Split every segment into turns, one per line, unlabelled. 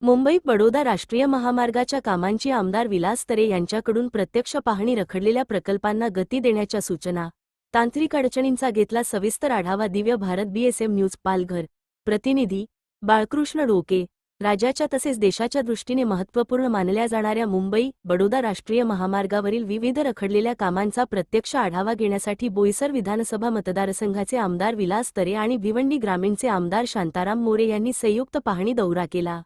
मुंबई-बडोदा राष्ट्रीय महामार्गाच्या कामांची आमदार विलास तरे यांच्याकडून प्रत्यक्ष पाहणी. रखडलेल्या प्रकल्पांना गती देण्याच्या सूचना. तांत्रिक अडचणींचा घेतला सविस्तर आढावा. Divya Bharat BSM news Palghar. प्रतिनिधी बाळकृष्ण डोके. राज्याच्या तसेच देशाच्या दृष्टीने महत्त्वपूर्ण मानल्या जाणाऱ्या मुंबई-बडोदा राष्ट्रीय महामार्गावरील विविध रखडलेल्या कामांचा प्रत्यक्ष आढावा घेण्यासाठी बोईसर विधानसभा मतदारसंघाचे आमदार विलास तरे आणि भिवंडी ग्रामीणचे आमदार शांताराम मोरे यांनी संयुक्त पाहणी दौरा केला.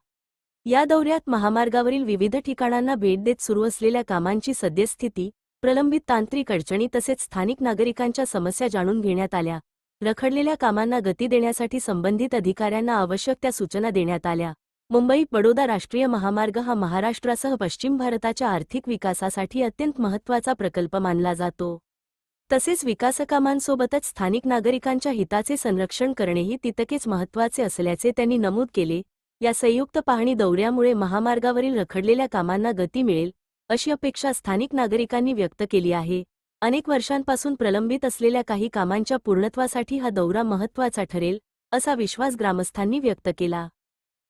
या दौऱ्यात महामार्गावरील विविध ठिकाणांना भेट देत सुरू असलेल्या कामांची सद्यस्थिती, प्रलंबित तांत्रिक अडचणी तसेच स्थानिक नागरिकांच्या समस्या जाणून घेण्यात आल्या. रखडलेल्या कामांना गती देण्यासाठी संबंधित अधिकाऱ्यांना आवश्यक त्या सूचना देण्यात आल्या. मुंबई-बडोदा राष्ट्रीय महामार्ग हा महाराष्ट्रासह पश्चिम भारताच्या आर्थिक विकासासाठी अत्यंत महत्त्वाचा प्रकल्प मानला जातो. तसेच विकासकामांसोबतच स्थानिक नागरिकांच्या हिताचे संरक्षण करणेही तितकेच महत्त्वाचे असल्याचे त्यांनी नमूद केले. या संयुक्त पाहणी दौऱ्यामुळे महामार्गावरील रखडलेल्या कामांना गती मिळेल, अशी अपेक्षा स्थानिक नागरिकांनी व्यक्त केली आहे. अनेक वर्षांपासून प्रलंबित असलेल्या काही कामांच्या पूर्णत्वासाठी हा दौरा महत्त्वाचा ठरेल, असा विश्वास ग्रामस्थांनी व्यक्त केला.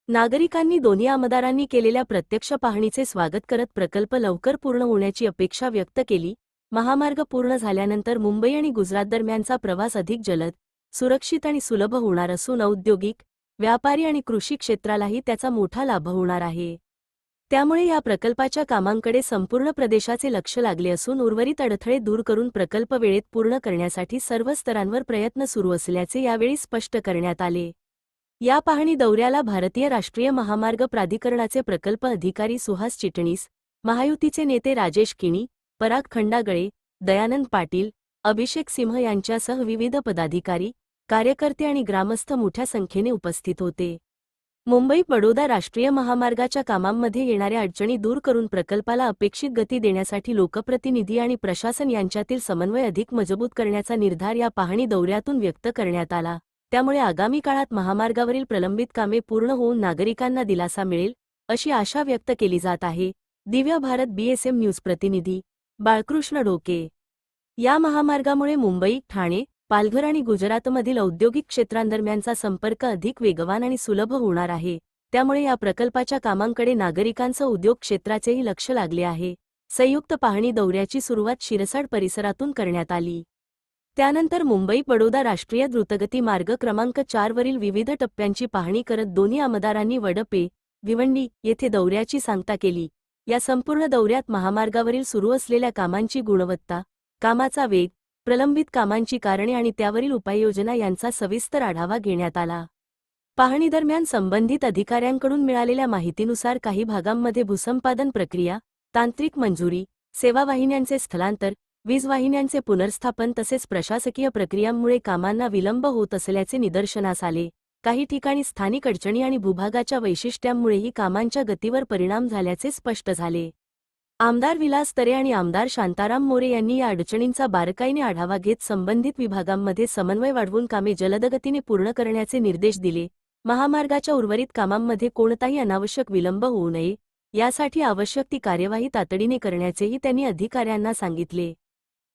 नागरिकांनी दोन्ही आमदारांनी केलेल्या प्रत्यक्ष पाहणीचे स्वागत करत प्रकल्प लवकर पूर्ण होण्याची अपेक्षा व्यक्त केली. महामार्ग पूर्ण झाल्यानंतर मुंबई आणि गुजरात दरम्यानचा प्रवास अधिक जलद, सुरक्षित आणि सुलभ होणार असून औद्योगिक, व्यापारी आणि कृषी क्षेत्रालाही त्याचा मोठा लाभ होणार आहे. त्यामुळे या प्रकल्पाच्या कामांकडे संपूर्ण प्रदेशाचे लक्ष लागले असून उर्वरित अडथळे दूर करून प्रकल्प वेळेत पूर्ण करण्यासाठी सर्व स्तरांवर प्रयत्न सुरू असल्याचे यावेळी स्पष्ट करण्यात आले. या पाहणी दौऱ्याला भारतीय राष्ट्रीय महामार्ग प्राधिकरणाचे प्रकल्प अधिकारी सुहास चिटणीस, महायुतीचे नेते राजेश किणी, पराग खंडागळे, दयानंद पाटील, अभिषेक सिंह यांच्यासह विविध पदाधिकारी, कार्यकर्ते आणि ग्रामस्थ मोठ्या संख्येने उपस्थित होते. मुंबई-बडोदा राष्ट्रीय महामार्गाच्या कामांमध्ये येणाऱ्या अडचणी दूर करून प्रकल्पाला अपेक्षित गती देण्यासाठी लोकप्रतिनिधी आणि प्रशासन यांच्यातील समन्वय अधिक मजबूत करण्याचा निर्धार या पाहणी दौऱ्यातून व्यक्त करण्यात आला. त्यामुळे आगामी काळात महामार्गावरील प्रलंबित कामे पूर्ण होऊन नागरिकांना दिलासा मिळेल, अशी आशा व्यक्त केली जात आहे. दिव्य भारत बीएसएम न्यूज प्रतिनिधी बाळकृष्ण डोके. या महामार्गामुळे मुंबई, ठाणे, पालघर आणि गुजरातमधील औद्योगिक क्षेत्रांदरम्यानचा संपर्क अधिक वेगवान आणि सुलभ होणार आहे. त्यामुळे या प्रकल्पाच्या कामांकडे नागरिकांचं उद्योग क्षेत्राचेही लक्ष लागले आहे. संयुक्त पाहणी दौऱ्याची सुरुवात शिरसाड परिसरातून करण्यात आली. त्यानंतर मुंबई-बडोदा राष्ट्रीय द्रुतगती मार्ग क्रमांक 4 वरील विविध टप्प्यांची पाहणी करत दोन्ही आमदारांनी वडपे, भिवंडी येथे दौऱ्याची सांगता केली. या संपूर्ण दौऱ्यात महामार्गावरील सुरू असलेल्या कामांची गुणवत्ता, कामाचा वेग, प्रलंबित कामांची कारणे आणि त्यावरील उपाययोजना यांचा सविस्तर आढावा घेण्यात आला. पाहणीदरम्यान संबंधित अधिकाऱ्यांकडून मिळालेल्या माहितीनुसार काही भागांमध्ये भूसंपादन प्रक्रिया, तांत्रिक मंजुरी, सेवा वाहिन्यांचे स्थलांतर, वीज वाहिन्यांचे पुनर्स्थापन तसेच प्रशासकीय प्रक्रियांमुळे कामांना विलंब होत असल्याचे निदर्शनास आले. काही ठिकाणी स्थानिक अडचणी आणि भूभागाच्या वैशिष्ट्यांमुळेही कामांच्या गतीवर परिणाम झाल्याचे स्पष्ट झाले. आमदार विलास तरे आणि आमदार शांताराम मोरे यांनी या अडचणींचा बारकाईने आढावा घेत संबंधित विभागांमध्ये समन्वय वाढवून कामे जलदगतीने पूर्ण करण्याचे निर्देश दिले. महामार्गाच्या उर्वरित कामांमध्ये कोणताही अनावश्यक विलंब होऊ नये, यासाठी आवश्यक ती कार्यवाही तातडीने करण्याचेही त्यांनी अधिकाऱ्यांना सांगितले.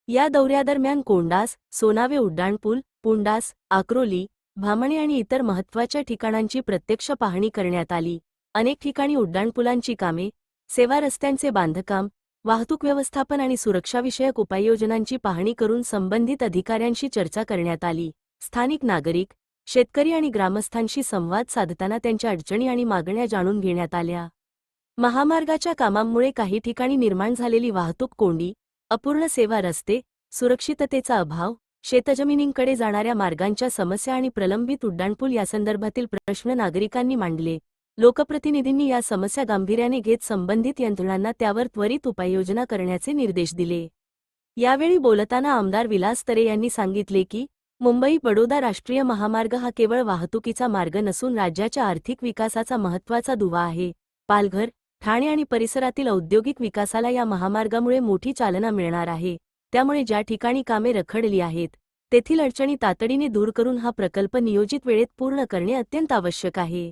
या दौऱ्यादरम्यान कोंडास, सोनावे उड्डाणपूल, पुंडास, आक्रोली, भामणे आणि इतर महत्त्वाच्या ठिकाणांची प्रत्यक्ष पाहणी करण्यात आली. अनेक ठिकाणी उड्डाणपुलांची कामे, सेवा रस्त्यांचे बांधकाम, वाहतूक व्यवस्थापन आणि सुरक्षाविषयक उपाययोजनांची पाहणी करून संबंधित अधिकाऱ्यांशी चर्चा करण्यात आली. स्थानिक नागरिक, शेतकरी आणि ग्रामस्थांशी संवाद साधताना त्यांच्या अडचणी आणि मागण्या जाणून घेण्यात आल्या. महामार्गाच्या कामांमुळे काही ठिकाणी निर्माण झालेली वाहतूक कोंडी, अपूर्ण सेवा रस्ते, सुरक्षिततेचा अभाव, शेतजमिनींकडे जाणाऱ्या मार्गांच्या समस्या आणि प्रलंबित उड्डाणपूल यासंदर्भातील प्रश्न नागरिकांनी मांडले. लोकप्रतिनिधींनी या समस्या गांभीर्याने घेत संबंधित यंत्रणांना त्यावर त्वरित उपाययोजना करण्याचे निर्देश दिले. यावेळी बोलताना आमदार विलास तरे यांनी सांगितले की, मुंबई-बडोदा राष्ट्रीय महामार्ग हा केवळ वाहतुकीचा मार्ग नसून राज्याच्या आर्थिक विकासाचा महत्त्वाचा दुवा आहे. पालघर, ठाणे आणि परिसरातील औद्योगिक विकासाला या महामार्गामुळे मोठी चालना मिळणार आहे. त्यामुळे ज्या ठिकाणी कामे रखडली आहेत, तेथील अडचणी तातडीने दूर करून हा प्रकल्प नियोजित वेळेत पूर्ण करणे अत्यंत आवश्यक आहे.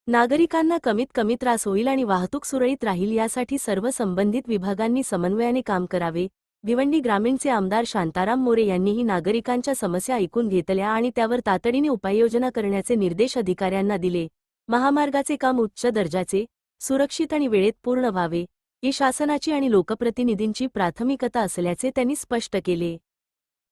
नागरिकांना कमीत कमी त्रास होईल आणि वाहतूक सुरळीत राहील यासाठी सर्व संबंधित विभागांनी समन्वयाने काम करावे. भिवंडी ग्रामीणचे आमदार शांताराम मोरे यांनीही नागरिकांच्या समस्या ऐकून घेतल्या आणि त्यावर तातडीने उपाययोजना करण्याचे निर्देश अधिकाऱ्यांना दिले. महामार्गाचे काम उच्च दर्जाचे, सुरक्षित आणि वेळेत पूर्ण व्हावे ही शासनाची आणि लोकप्रतिनिधींची प्राथमिकता असल्याचे त्यांनी स्पष्ट केले.